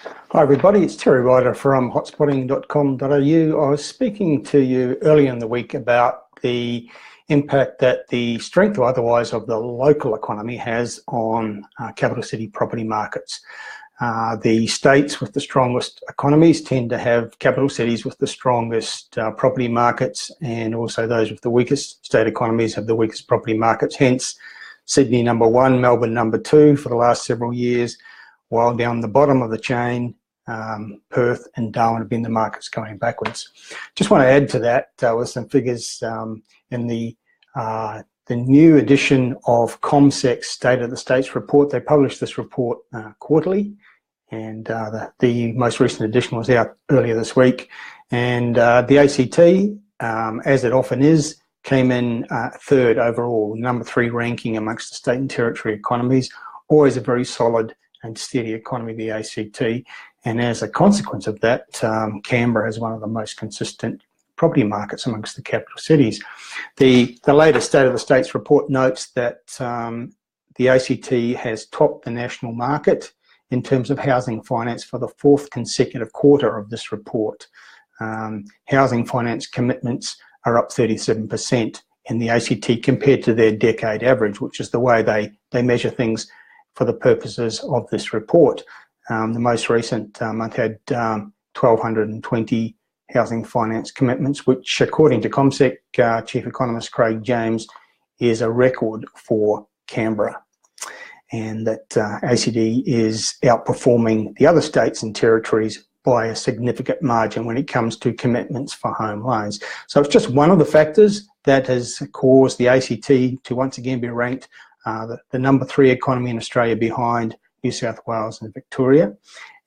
Hi everybody, it's Terry Ryder from hotspotting.com.au. I was speaking to you earlier in the week about the impact that the strength or otherwise of the local economy has on capital city property markets. The states with the strongest economies tend to have capital cities with the strongest property markets, and also those with the weakest state economies have the weakest property markets. Hence, Sydney number one, Melbourne number two for the last several years, while down the bottom of the chain, Perth and Darwin have been the markets going backwards. Just want to add to that with some figures in the new edition of CommSec's State of the States report. They publish this report quarterly, and the most recent edition was out earlier this week. And the ACT, as it often is, came in third overall, number 3 ranking amongst the state and territory economies. Always a very solid and steady economy, the ACT. And as a consequence of that, Canberra is one of the most consistent property markets amongst the capital cities. The latest State of the States report notes that the ACT has topped the national market in terms of housing finance for the 4th consecutive quarter of this report. Housing finance commitments are up 37% in the ACT compared to their decade average, which is the way they measure things for the purposes of this report. The most recent month had 1,220 housing finance commitments, which, according to CommSec Chief Economist Craig James, is a record for Canberra, and that ACT is outperforming the other states and territories by a significant margin when it comes to commitments for home loans. So it's just one of the factors that has caused the ACT to once again be ranked the number 3 economy in Australia, behind New South Wales and Victoria.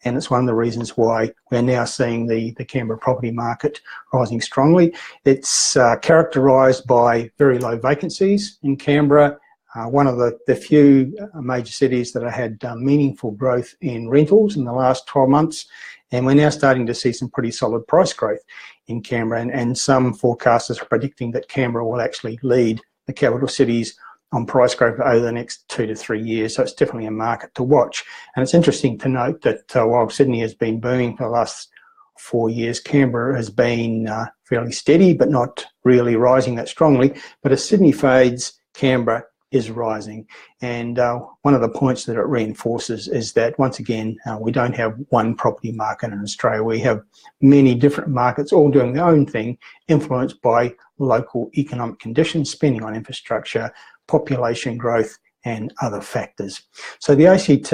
And it's one of the reasons why we're now seeing the Canberra property market rising strongly. It's characterised by very low vacancies in Canberra, one of the few major cities that have had meaningful growth in rentals in the last 12 months. And we're now starting to see some pretty solid price growth in Canberra. And some forecasters are predicting that Canberra will actually lead the capital cities on price growth over the next 2 to 3 years. So it's definitely a market to watch. And it's interesting to note that while Sydney has been booming for the last 4 years, Canberra has been fairly steady, but not really rising that strongly. But as Sydney fades, Canberra is rising. And one of the points that it reinforces is that, once again, we don't have one property market in Australia. We have many different markets all doing their own thing, influenced by local economic conditions, spending on infrastructure, population growth, and other factors. So the ACT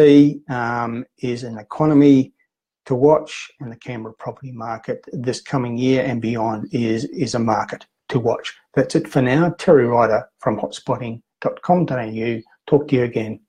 is an economy to watch, and the Canberra property market this coming year and beyond is a market to watch. That's it for now. Terry Ryder from hotspotting.com.au. Talk to you again